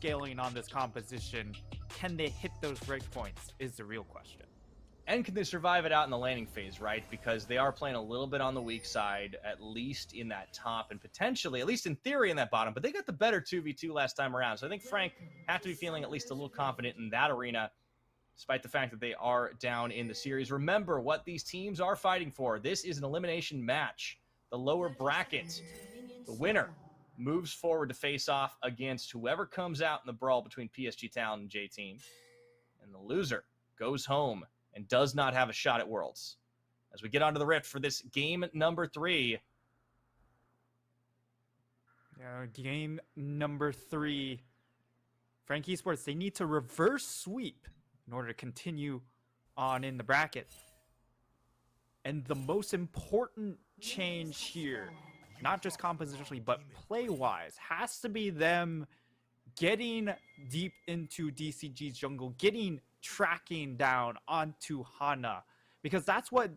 scaling on this composition. Can they hit those breakpoints is the real question. And can they survive it out in the laning phase, right? Because they are playing a little bit on the weak side, at least in that top, and potentially, at least in theory, in that bottom. But they got the better 2v2 last time around. So I think Frank have to be feeling at least a little confident in that arena, despite the fact that they are down in the series. Remember what these teams are fighting for. This is an elimination match. The lower bracket, the winner moves forward to face off against whoever comes out in the brawl between PSG Talent and J-Team. And the loser goes home and does not have a shot at Worlds. As we get onto the Rift for this game number 3. Game number 3. Frank Esports, they need to reverse sweep in order to continue on in the bracket. And the most important change here, not just compositionally, but play-wise, has to be them getting deep into DCG's jungle, getting tracking down onto Hana, because that's what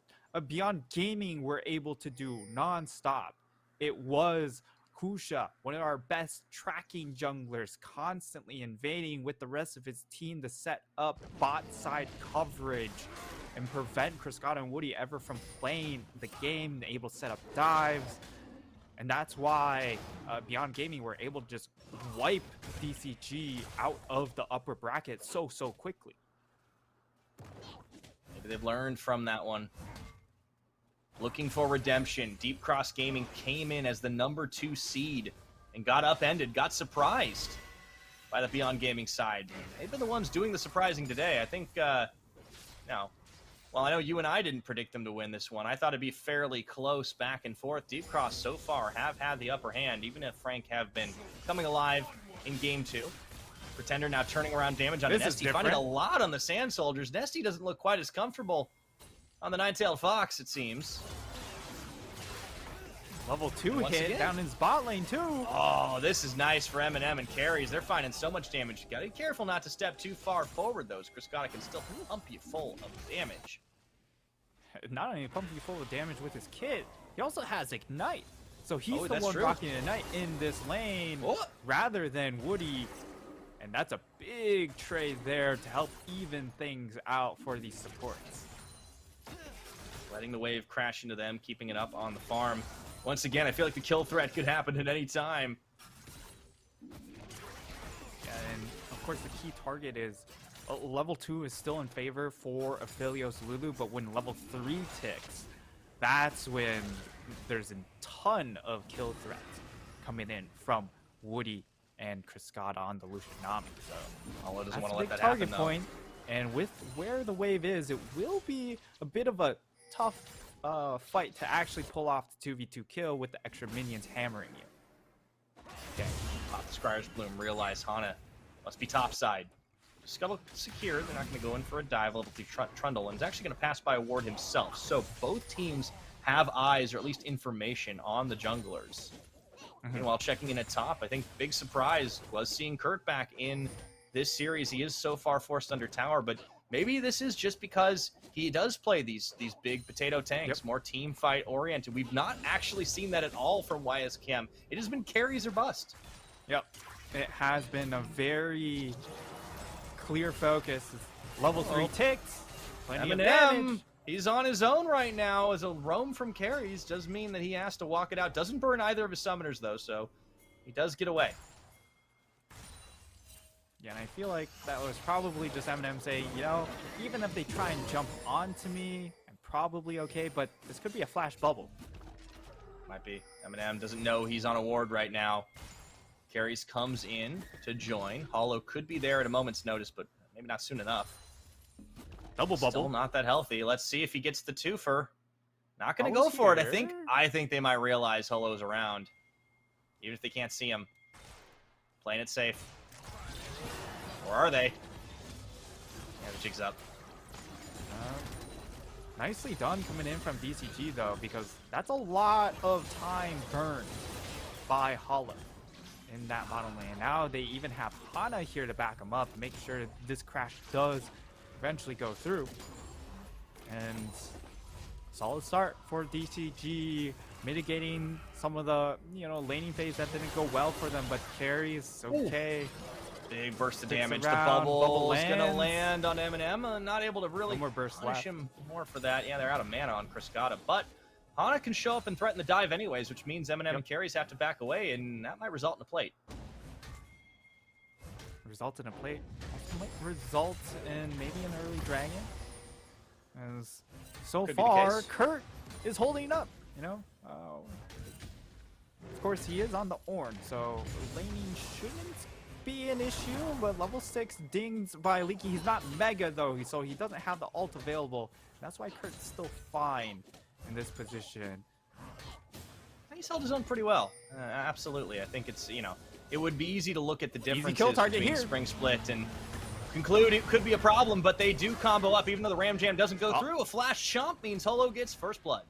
Beyond Gaming were able to do non-stop. It was Kusha, one of our best tracking junglers, constantly invading with the rest of his team to set up bot side coverage and prevent Cruscata and Woody ever from playing the game, able to set up dives. And that's why Beyond Gaming were able to just wipe DCG out of the upper bracket so quickly. Maybe they've learned from that one. Looking for redemption. Deep Cross Gaming came in as the number 2 seed and got upended, got surprised by the Beyond Gaming side. They've been the ones doing the surprising today. I think, well, I know you and I didn't predict them to win this one. I thought it'd be fairly close back and forth. Deep Cross so far have had the upper hand, even if Frank have been coming alive in game 2. Pretender now turning around damage on Nesty, finding a lot on the Sand Soldiers. Nesty doesn't look quite as comfortable on the Nine-Tailed Fox, it seems. Level 2 hit again down in his bot lane, too. Oh, this is nice for Eminem and carries. They're finding so much damage. You gotta be careful not to step too far forward, though. Cruscata can still pump you full of damage. Not only pump you full of damage with his kit, he also has Ignite. So he's the one true. rocking Ignite in this lane rather than Woody. And that's a big trade there to help even things out for these supports. Letting the wave crash into them, keeping it up on the farm. Once again, I feel like the kill threat could happen at any time. Yeah, and of course the key target is level 2 is still in favor for Aphelios Lulu, but when level 3 ticks, that's when there's a ton of kill threats coming in from Woody and Cruscata on the Lucian Nami. So Holo doesn't that's want a to let big that target happen, point. And with where the wave is, it will be a bit of a tough fight to actually pull off the 2v2 kill with the extra minions hammering you. Okay, pop the Scryer's Bloom, realize Hana must be topside. Scuttle secure, they're not going to go in for a dive. Level 3 Trundle, and is actually going to pass by Ward himself. So both teams have eyes, or at least information, on the junglers. Meanwhile, checking in at top, I think big surprise was seeing Kurt back in this series. He is so far forced under tower, but maybe this is just because he does play these big potato tanks, more team fight oriented. We've not actually seen that at all from YSChem. It has been carries or bust. Yep, it has been a very clear focus. Level 3 ticks, plenty of damage. He's on his own right now as a roam from carries. Does mean that he has to walk it out. Doesn't burn either of his summoners, though, so he does get away. Yeah, and I feel like that was probably just Eminem saying, you know, even if they try and jump onto me, I'm probably okay, but this could be a flash bubble. Might be. Eminem doesn't know he's on a ward right now. Carries comes in to join. Holo could be there at a moment's notice, but maybe not soon enough. Double bubble. Still not that healthy. Let's see if he gets the twofer. Not going to go for it. I think they might realize Holo's around, even if they can't see him. Playing it safe. Or are they? Yeah, the jig's up. Nicely done coming in from DCG, though, because that's a lot of time burned by Holo in that bottom lane. Now they even have Hana here to back him up, make sure this crash does eventually go through. And solid start for DCG, mitigating some of the, laning phase that didn't go well for them, but carries okay. Big burst of Sticks damage. The around, bubble is going to lands. land on Eminem. Not able to really more burst punish left. him more for that. Yeah, they're out of mana on Criscata. But Hana can show up and threaten the dive anyways, which means Eminem and carries have to back away, and that might result in a plate. Result in a plate. Also might result in maybe an early dragon. As so Could be the far, case. Kurt is holding up. You know, of course he is on the Ornn, so laning shouldn't be an issue. But level 6 dinged by Leaky. He's not mega though, so he doesn't have the ult available. That's why Kurt's still fine in this position. He's held his own pretty well. Absolutely. I think it's, you know, it would be easy to look at the differences kill target between here. Spring Split and conclude it could be a problem, but they do combo up even though the Ram Jam doesn't go through. A flash chomp means Holo gets first blood.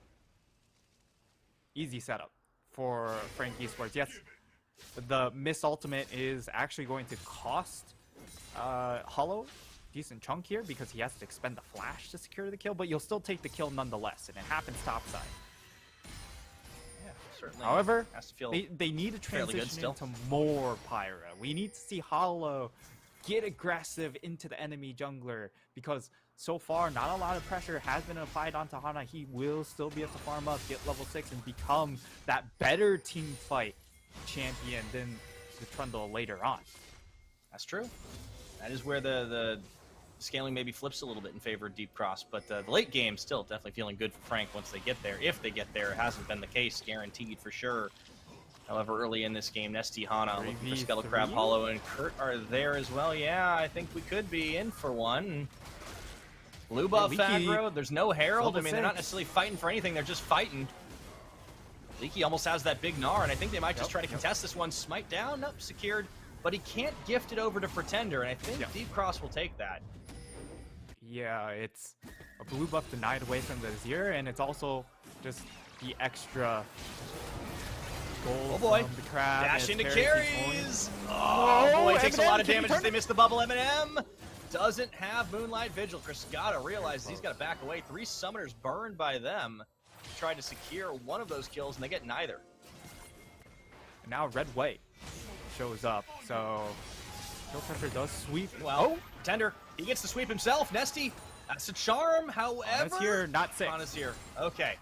Easy setup for Frank Esports. Yes, the miss ultimate is actually going to cost Hollow decent chunk here because he has to expend the flash to secure the kill, but you'll still take the kill nonetheless, and it happens topside. Yeah, certainly. However, has to feel they need to fairly good transition still. into more Pyra. We need to see Hollow get aggressive into the enemy jungler because so far not a lot of pressure has been applied onto Hana. He will still be able to farm up, get level 6, and become that better team fight champion than the Trundle later on. That's true. That is where the scaling maybe flips a little bit in favor of Deep Cross, but the late game still definitely feeling good for Frank once they get there. If they get there, it hasn't been the case, guaranteed for sure. However, early in this game, Nesty, Hana, looking for Skeletal Crab, Hollow, and Kurt are there as well. Yeah, I think we could be in for one. Blue buff aggro, there's no Herald. I mean, they're not necessarily fighting for anything, they're just fighting. Leaky almost has that big Gnar, and I think they might just try to contest this one. Smite down, nope, secured. But he can't gift it over to Pretender, and I think Deep Cross will take that. Yeah, it's a blue buff denied away from the Azir, and it's also just the extra gold from the crab. Dash as into Carries carries! Oh boy, takes a Eminem, lot of can he damage turn as they it? miss the bubble. Eminem doesn't have Moonlight Vigil. Criscata realizes he's got to back away. 3 summoners burned by them. Tried to secure one of those kills, and they get neither. And now Red White shows up, so Kill Pressure does sweep. Well, Pretender, he gets to sweep himself. Nesty, that's a charm, however... Hana's here, not 6. Hana's here. Okay.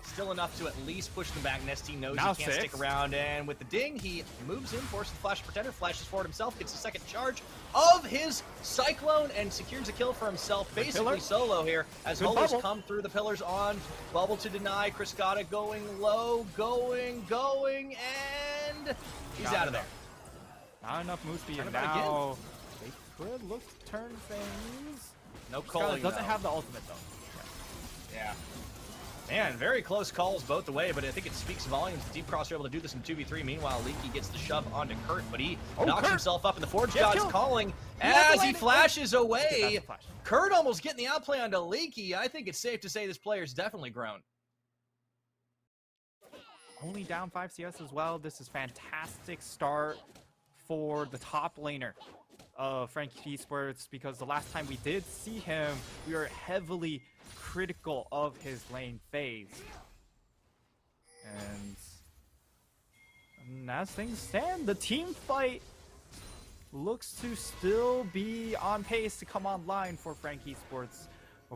Still enough to at least push them back. Nesty knows Now he can't 6. stick around, and with the ding, he moves in, forces the flash Pretender, flashes forward himself, gets a second charge of his Cyclone, and secures a kill for himself, basically solo here, as Holo's come through the pillars on Bubble to deny. Criscata going low, going, and he's out of there. Not enough move speed, and Turn it back now they could look to turn things. No calling, doesn't though. have the ultimate, though. Yeah. Man, very close calls both the way, but I think it speaks volumes. Deep Cross are able to do this in 2v3. Meanwhile, Leaky gets the shove onto Kurt, but he knocks himself up, and the Forge God's calling as he flashes away. Kurt almost getting the outplay onto Leaky. I think it's safe to say this player's definitely grown. Only down 5 CS as well. This is fantastic start for the top laner of Frank Esports, because the last time we did see him, we were heavily critical of his lane phase. And as things stand, the team fight looks to still be on pace to come online for Frank Esports.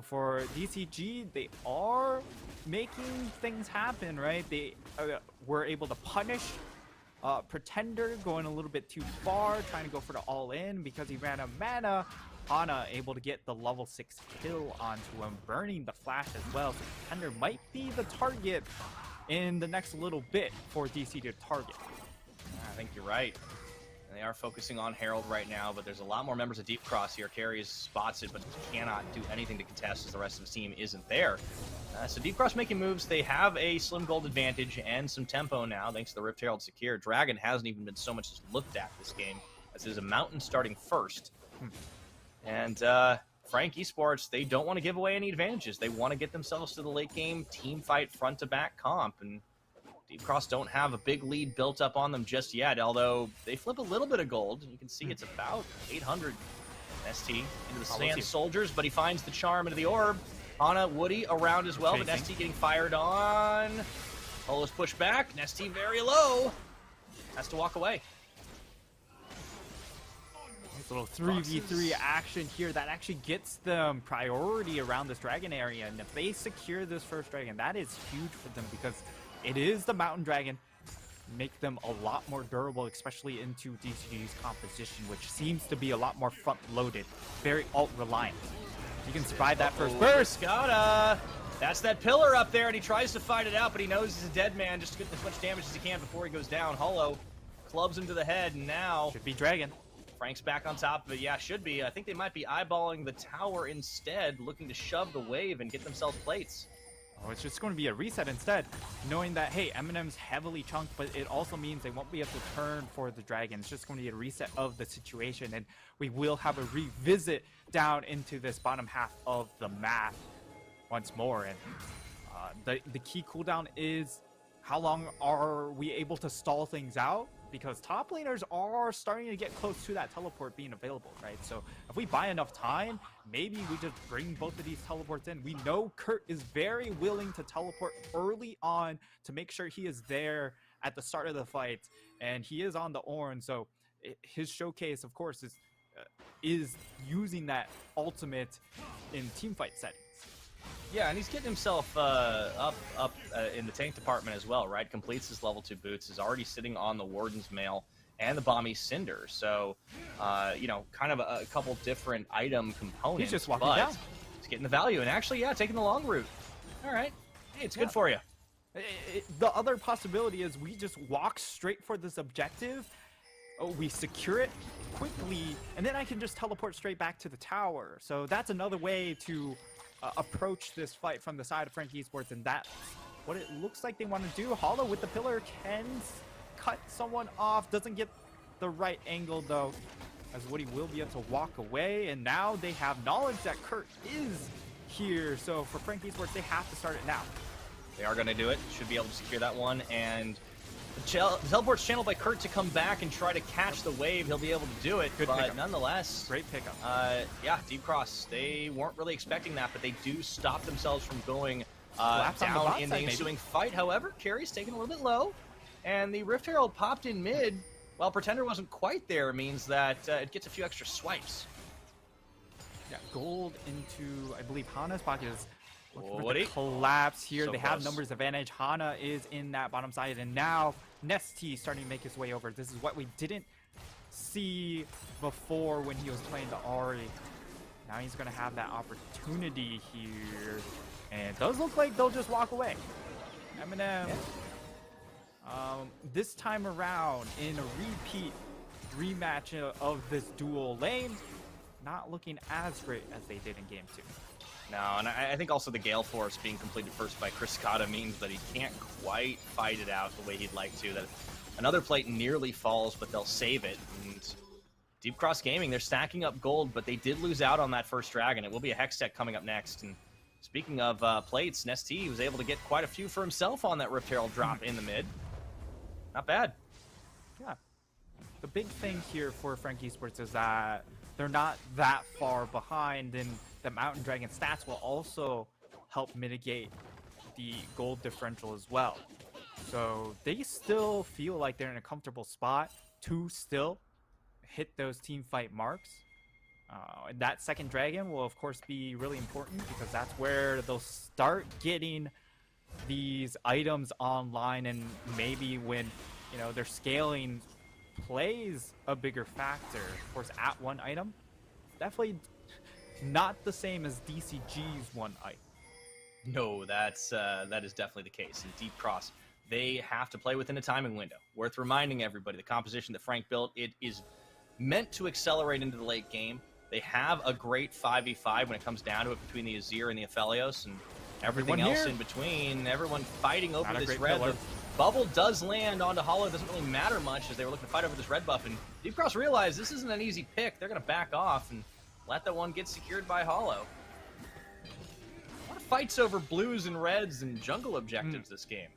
For DCG, they are making things happen, right? They were able to punish Pretender going a little bit too far, trying to go for the all-in because he ran out of mana. Hana able to get the level 6 kill onto him, burning the flash as well. So Pretender might be the target in the next little bit for DC to target. I think you're right. And they are focusing on Herald right now, but there's a lot more members of Deep Cross here. Carries spots it, but cannot do anything to contest as the rest of the team isn't there. So Deep Cross making moves. They have a slim gold advantage and some tempo now, thanks to the Rift Herald secure. Dragon hasn't even been so much as looked at this game, as there's a Mountain starting first. And Frank Esports, they don't want to give away any advantages. They want to get themselves to the late game team fight front-to-back comp, and Deep Cross don't have a big lead built up on them just yet, although they flip a little bit of gold. You can see it's about 800 ST into the Sand Soldiers, but he finds the charm into the orb. Hana, Woody around as well, but Nesty getting fired on. Holo's pushed back. Nesty very low. Has to walk away. Little 3v3 action here that actually gets them priority around this dragon area. And if they secure this first dragon, that is huge for them because it is the mountain dragon. Make them a lot more durable, especially into DCG's composition, which seems to be a lot more front-loaded, very ult-reliant. You can survive that first burst. That's that pillar up there, and he tries to fight it out, but he knows he's a dead man just to get as much damage as he can before he goes down. Hollow clubs him to the head, and now should be dragon. Frank's back on top of it. Yeah, should be. I think they might be eyeballing the tower instead, looking to shove the wave and get themselves plates. Oh, it's just going to be a reset instead, knowing that, hey, Eminem's heavily chunked, but it also means they won't be able to turn for the dragon. It's just going to be a reset of the situation, and we will have a revisit down into this bottom half of the map once more. And the key cooldown is how long are we able to stall things out? Because top laners are starting to get close to that teleport being available, right? So if we buy enough time, maybe we just bring both of these teleports in. We know Kurt is very willing to teleport early on to make sure he is there at the start of the fight, and he is on the Ornn, so his showcase, of course, is using that ultimate in teamfight settings. Yeah, and he's getting himself up in the tank department as well, right? Completes his level 2 boots, is already sitting on the Warden's Mail and the Bomby Cinder. So, you know, kind of a couple different item components. He's just walking down. He's getting the value, and actually, yeah, taking the long route. All right. Hey, it's good for you. The other possibility is we just walk straight for this objective. Oh, we secure it quickly, and then I can just teleport straight back to the tower. So that's another way to approach this fight from the side of Frank Esports, and that's what it looks like they want to do. Hollow with the pillar can cut someone off, doesn't get the right angle though, as Woody will be able to walk away, and now they have knowledge that Kurt is here, so for Frank Esports, they have to start it now. They are going to do it, should be able to secure that one, and the teleport's channeled by Kurt to come back and try to catch the wave. He'll be able to do it, but nonetheless... Great pickup. Yeah, deep cross. They weren't really expecting that, but they do stop themselves from going down in the ensuing fight. However, Carry's taken a little bit low, and the Rift Herald popped in mid. While Pretender wasn't quite there, means that it gets a few extra swipes. Yeah, gold into, I believe, Hana's pocket is... The collapse here. So they have numbers advantage. Hana is in that bottom side, and now Nesty starting to make his way over. This is what we didn't see before when he was playing the Ahri. Now he's going to have that opportunity here, and it does look like they'll just walk away. Eminem, this time around in a repeat rematch of this dual lane, not looking as great as they did in game 2. No, and I think also the Gale Force being completed first by Chris Cotta means that he can't quite fight it out the way he'd like to. That another plate nearly falls, but they'll save it. And Deep Cross Gaming, they're stacking up gold, but they did lose out on that first dragon. It will be a Hex Tech coming up next. And speaking of plates, Nesty was able to get quite a few for himself on that Rift Herald drop in the mid. Not bad. Yeah. The big thing here for Frank Esports is that they're not that far behind, and the Mountain Dragon stats will also help mitigate the gold differential as well. So they still feel like they're in a comfortable spot to still hit those team fight marks. And that second dragon will of course be really important because that's where they'll start getting these items online, and maybe when their scaling plays a bigger factor. Of course, at one item, definitely not the same as DCG's one item. No, that is definitely the case. In Deep Cross, they have to play within a timing window. Worth reminding everybody, the composition that Frank built, it is meant to accelerate into the late game. They have a great 5v5 when it comes down to it between the Azir and the Aphelios, and everything else in between. Everyone fighting over this red. The bubble does land onto Hollow. Doesn't really matter much as they were looking to fight over this red buff. And Deep Cross realized this isn't an easy pick. They're going to back off and let that one get secured by Hollow. A lot of fights over blues and reds and jungle objectives this game.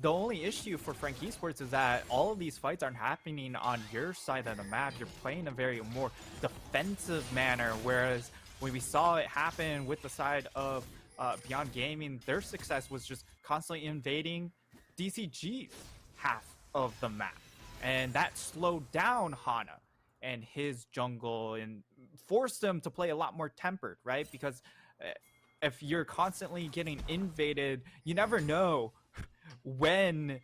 The only issue for Frank Esports is that all of these fights aren't happening on your side of the map. You're playing a very more defensive manner, whereas when we saw it happen with the side of Beyond Gaming, their success was just constantly invading DCG's half of the map, and that slowed down Hana. and his jungle and force them to play a lot more tempered, right? Because if you're constantly getting invaded, you never know when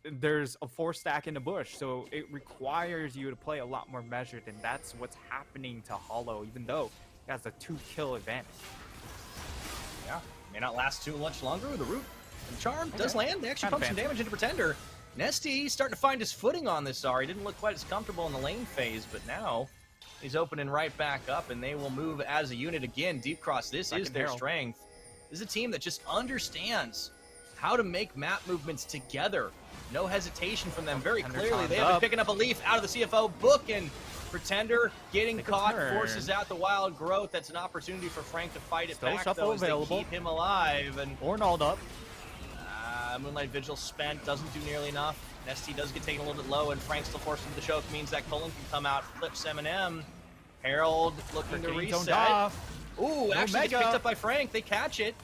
there's a 4-stack in the bush. So it requires you to play a lot more measured, and that's what's happening to Hollow, even though he has a 2-kill advantage. Yeah, may not last too much longer. The root and charm does land. They actually pump some damage into Pretender. Nesty starting to find his footing on this Zari. Didn't look quite as comfortable in the lane phase, but now he's opening right back up, and they will move as a unit again. Deep Cross, this is their strength. This is a team that just understands how to make map movements together. No hesitation from them. Very clearly, they have been picking up a leaf out of the CFO book, and Pretender getting caught forces out the wild growth. That's an opportunity for Frank to fight it back, though, as they keep him alive. And Ornald up. Moonlight Vigil spent, doesn't do nearly enough. Nesty does get taken a little bit low, and Frank still forced into the choke, means that Cullen can come out, flips M&M. Harold looking to reset. Ooh, actually gets picked up by Frank. They catch it.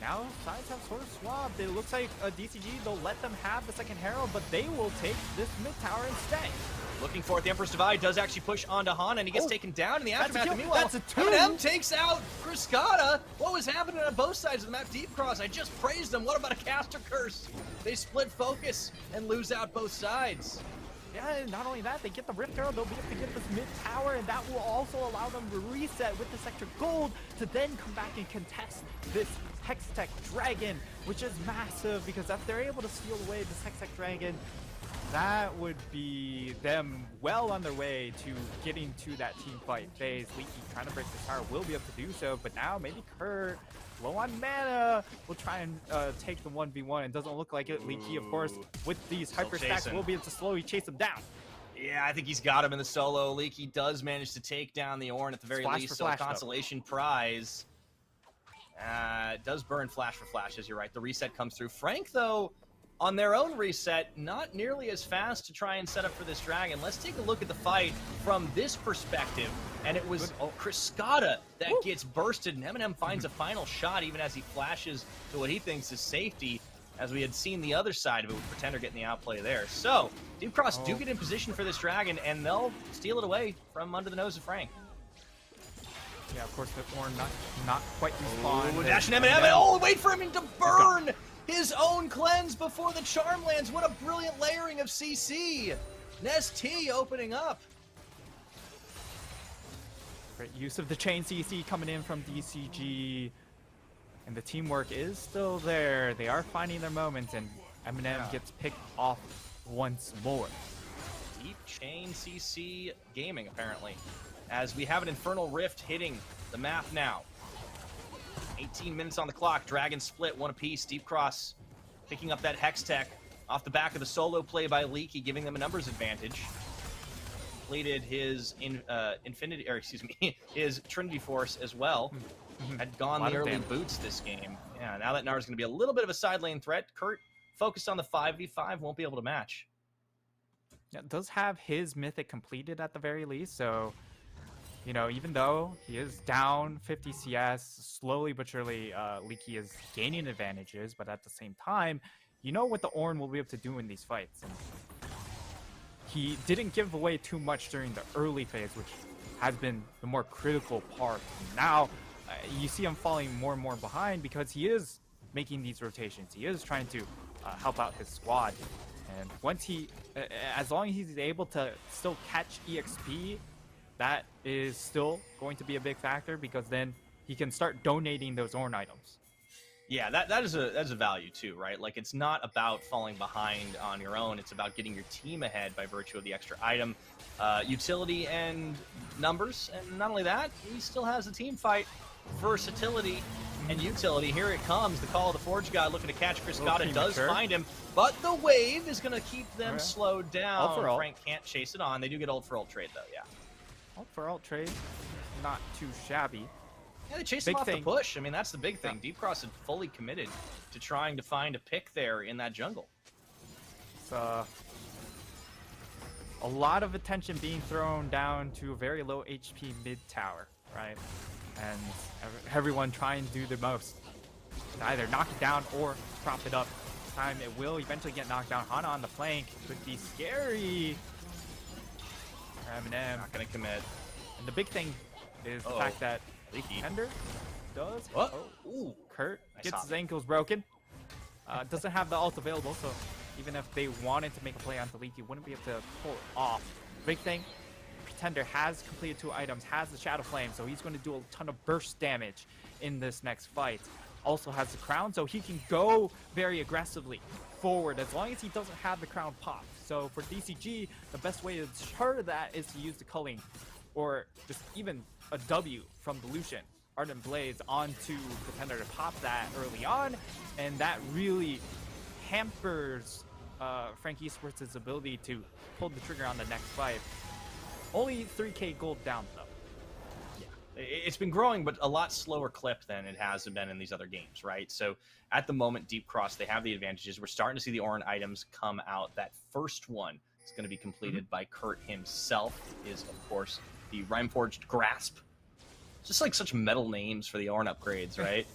Now sides have sort of swapped. It looks like a DCG, they'll let them have the second Herald, but they will take this mid tower instead. Looking for it. The Emperor's Divide does actually push onto Han, and he gets taken down in the aftermath. Meanwhile, that's a 2. M&M takes out Criscata. What was happening on both sides of the map? Deep Cross, I just praised them. What about a caster curse? They split focus and lose out both sides. Yeah, not only that, they get the Rift Herald, they'll be able to get this mid tower, and that will also allow them to reset with this extra gold to then come back and contest this Hextech Dragon, which is massive, because if they're able to steal away this Hextech Dragon, that would be them well on their way to getting to that team fight phase. Leaky trying to break the tower will be able to do so, but now maybe Kurt, low on mana, will try and take the 1v1. It doesn't look like it. Leaky, of course, with these hyper stacks, will be able to slowly chase him down. Yeah, I think he's got him in the solo. Leaky does manage to take down the Ornn at the very least, so a consolation prize. Does burn flash for flash, as you're right. The reset comes through. Frank, though, on their own reset, not nearly as fast to try and set up for this dragon. Let's take a look at the fight from this perspective. And it was Criscata that gets bursted, and M&M finds a final shot even as he flashes to what he thinks is safety, as we had seen the other side of it with Pretender getting the outplay there. So, Deep Cross do get in position for this dragon, and they'll steal it away from under the nose of Frank. Yeah, of course, the Ornn not quite respawned. Oh, dash and M&M. Oh, wait for him to burn his own cleanse before the charm lands. What a brilliant layering of CC. Nesty opening up. Great use of the chain CC coming in from DCG. And the teamwork is still there. They are finding their moments, and M&M gets picked off once more. Deep chain CC gaming, apparently, as we have an Infernal Rift hitting the map now. 18 minutes on the clock. Dragon split, one apiece. Deep Cross picking up that Hextech off the back of the solo play by Leaky, giving them a numbers advantage. Completed his his Trinity Force as well. Had gone the early boots this game. Yeah, now that Nar's going to be a little bit of a side lane threat. Kurt focused on the 5v5, won't be able to match. Yeah, does have his mythic completed at the very least, so you know, even though he is down 50 CS, slowly but surely Leaky is gaining advantages, but at the same time, you know what the Ornn will be able to do in these fights. And he didn't give away too much during the early phase, which has been the more critical part. Now, you see him falling more and more behind because he is making these rotations. He is trying to help out his squad. And once he, as long as he's able to still catch EXP, that is still going to be a big factor, because then he can start donating those Ornn items. Yeah, that is a value too, right? Like, it's not about falling behind on your own. It's about getting your team ahead by virtue of the extra item, utility, and numbers. And not only that, he still has a team fight versatility and utility. Here it comes, the call of the Forge God looking to catch Criscata, does find him, but the wave is going to keep them slowed down. Frank can't chase it on. They do get ult for ult trade, though, yeah. Ult for ult trade, not too shabby. Yeah, they chased him off the push. I mean, that's the big thing. Deep Cross had fully committed to trying to find a pick there in that jungle. It's a lot of attention being thrown down to a very low HP mid tower, right? And everyone trying to do the most to either knock it down or prop it up. This time it will eventually get knocked down. Hana on the flank could be scary. Eminem. Not gonna commit. And the big thing is the fact that Leaky. Pretender does. Oh. Ooh. Kurt Nice gets hop. his ankles broken. Doesn't have the ult available, so even if they wanted to make a play onto Leaky, wouldn't be able to pull it off. Big thing, Pretender has completed 2 items, has the Shadow Flame, so he's going to do a ton of burst damage in this next fight. Also has the crown, so he can go very aggressively forward as long as he doesn't have the crown pop. So for DCG, the best way to deter that is to use the culling, or just even a W from the Lucian. Ardent Blaze onto Pretender to pop that early on, and that really hampers Frank Esports' ability to pull the trigger on the next fight. Only 3k gold down, though. It's been growing, but a lot slower clip than it has been in these other games, right? So at the moment, Deep Cross, they have the advantages. We're starting to see the Orin items come out. That first one is going to be completed by Kurt himself, is, of course, the Rhymeforged Grasp. Just like such metal names for the Orin upgrades, right?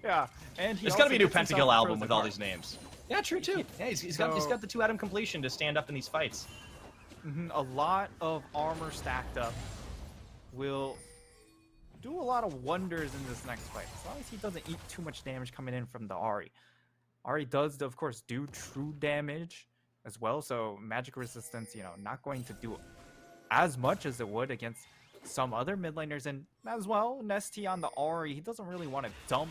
Yeah, and there's got to be a new Pentakill album with all these names. Yeah, true too. Yeah, he's got the 2-atom completion to stand up in these fights. A lot of armor stacked up will do a lot of wonders in this next fight, as long as he doesn't eat too much damage coming in from the Ahri. Ahri does, of course, do true damage as well, so magic resistance, you know, not going to do as much as it would against some other mid laners, and as well, Nesty on the Ahri, he doesn't really want to dump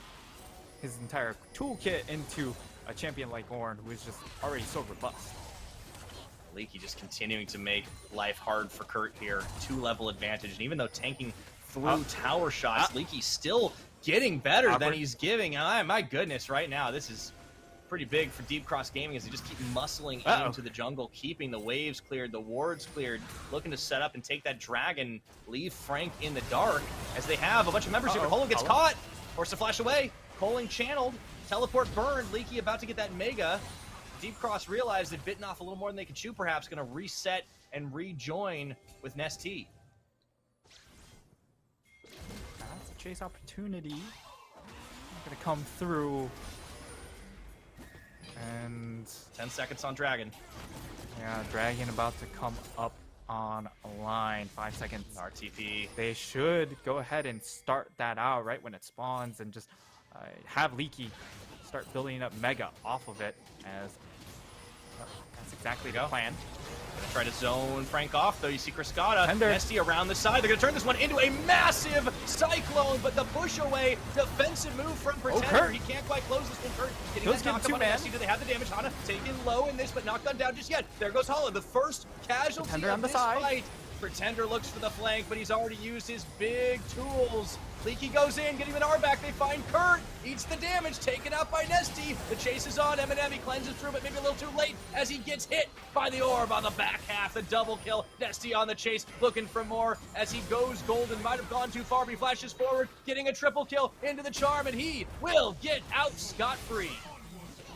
his entire toolkit into a champion like Ornn, who is just already so robust. Leaky just continuing to make life hard for Kurt here. 2-level advantage, and even though tanking through tower shots, Leaky's still getting better than he's giving. My goodness, right now, this is pretty big for Deep Cross Gaming as they just keep muscling into the jungle, keeping the waves cleared, the wards cleared, looking to set up and take that dragon, leave Frank in the dark, as they have a bunch of members here. Colin gets caught, forced to flash away, Colin channeled, teleport burned, Leaky about to get that mega. Deep Cross realized they'd bitten off a little more than they could chew, perhaps, going to reset and rejoin with Nesty. That's a chase opportunity. Going to come through. And 10 seconds on Dragon. Yeah, Dragon about to come up on a line. 5 seconds. RTP. They should go ahead and start that out right when it spawns and just have Leaky start building up Mega off of it, as that's exactly the plan. Gonna try to zone Frank off, though. You see Cascada, Tender. Nesty around the side. They're gonna turn this one into a massive cyclone, but the push away defensive move from Pretender. He can't quite close this one. Kurt getting that knock up on Nesty. Do they have the damage? Hana taken low in this, but not gunned down just yet. There goes Hollow, the first casualty Pretender of this fight. Pretender looks for the flank, but he's already used his big tools. Leaky goes in, getting an R back. They find Kurt, eats the damage, taken out by Nesty. The chase is on. Eminem, he cleanses through, but maybe a little too late as he gets hit by the orb on the back half. The double kill. Nesty on the chase, looking for more as he goes golden. Might have gone too far, but he flashes forward, getting a triple kill into the charm, and he will get out scot-free.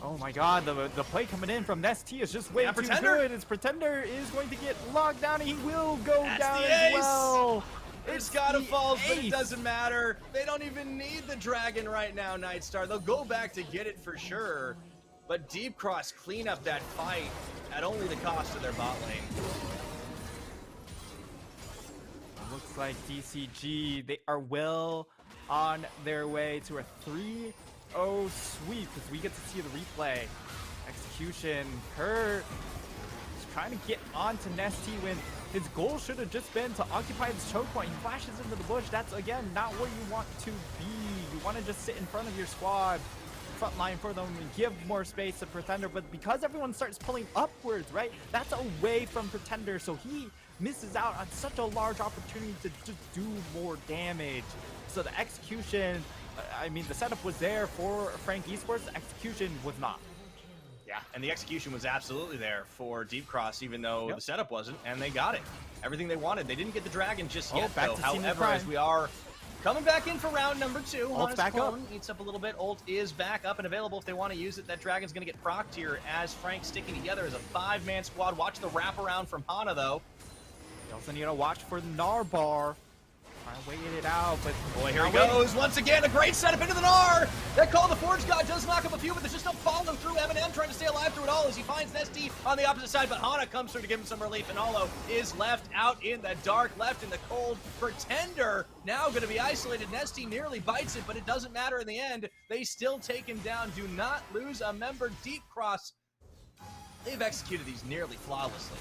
Oh my god, the play coming in from Nesty is just way too good. His Pretender is going to get locked down, and he will go down as well. Cascada falls, but it doesn't matter. They don't even need the dragon right now, Nightstar. They'll go back to get it for sure. But Deep Cross clean up that fight at only the cost of their bot lane. Looks like DCG, they are well on their way to a 3-0 sweep, as we get to see the replay. Execution, Kurt is trying to get onto Nesty when his goal should have just been to occupy this choke point. He flashes into the bush. That's, again, not where you want to be. You want to just sit in front of your squad, front line for them, and give more space to Pretender. But because everyone starts pulling upwards, right, that's away from Pretender, so he misses out on such a large opportunity to just do more damage. So the execution, I mean, the setup was there for Frank Esports. The execution was not. Yeah, and the execution was absolutely there for Deep Cross, even though the setup wasn't, and they got it. Everything they wanted. They didn't get the dragon just yet, though. However, as we are coming back in for round number 2, Ult's back up. Eats up a little bit. Ult is back up and available if they want to use it. That dragon's going to get procced here as Frank's sticking together as a 5-man squad. Watch the wraparound from Hana, though. You also need to watch for Narbar. trying to wait it out, but boy, here he goes once again. A great setup into the Gnar. That call the Forge God does knock up a few, but there's just no follow through. Eminem trying to stay alive through it all as he finds Nesty on the opposite side, but Hana comes through to give him some relief, and Holo is left out in the dark, left in the cold. Pretender now going to be isolated. Nesty nearly bites it, but it doesn't matter in the end. They still take him down. Do not lose a member. Deep Cross. They've executed these nearly flawlessly.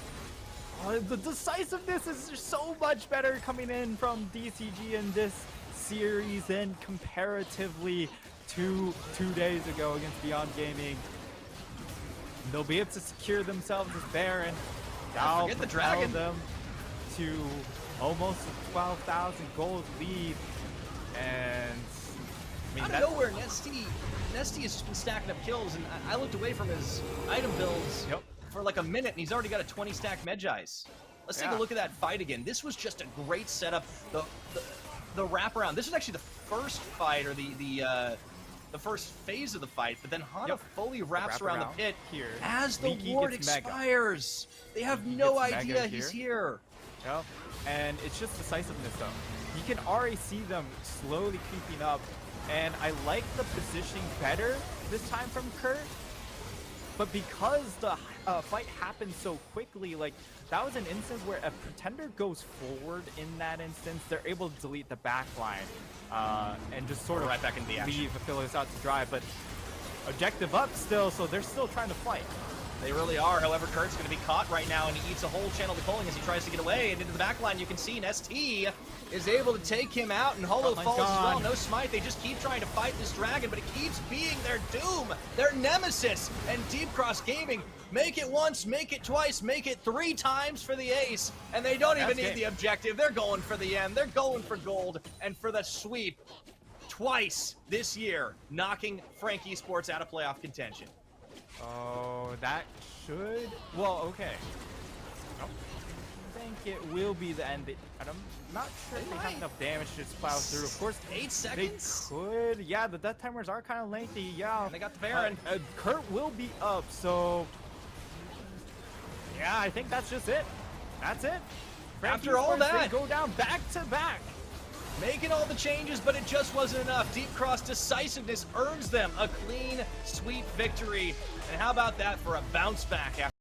The decisiveness is just so much better coming in from DCG in this series than comparatively to 2 days ago against Beyond Gaming. They'll be able to secure themselves as Baron. Now forget the dragon. Them to almost a 12,000 gold lead, and I mean, out of nowhere, Nesty has just been stacking up kills, and I looked away from his item builds for like a minute, and he's already got a 20 stack Medjais. Let's take a look at that fight again. This was just a great setup. The wraparound. This was actually the first fight, or the first phase of the fight, but then Hana fully wraps around the pit here as the ward expires. They have no idea he's here. Yep. And it's just decisiveness though. You can already see them slowly creeping up, and I like the positioning better this time from Kurt. But because the fight happened so quickly, like that was an instance where a Pretender goes forward in that instance, they're able to delete the back line and just sort of right back into the action. Leave Phyllis out to dry. But objective up still, so they're still trying to fight. They really are. However, Kurt's going to be caught right now, and he eats a whole channel to Culling as he tries to get away. And into the back line, you can see ST is able to take him out, and Holo falls as well. No smite. They just keep trying to fight this dragon, but it keeps being their doom, their nemesis. And Deep Cross Gaming, make it once, make it twice, make it 3 times for the ace. And they don't even need the objective. They're going for the end. They're going for gold and for the sweep twice this year, knocking Frank Esports out of playoff contention. Oh, that should... Well, okay. I think it will be the end. And I'm not sure if they have enough damage to just plow through. Of course, 8 seconds? They could. Yeah, the death timers are kind of lengthy. Yeah. And they got the Baron. Kurt will be up, so... Yeah, I think that's just it. That's it. After all that, they go down back to back. Making all the changes, but it just wasn't enough. Deep Cross decisiveness earns them a clean sweep victory. And how about that for a bounce back after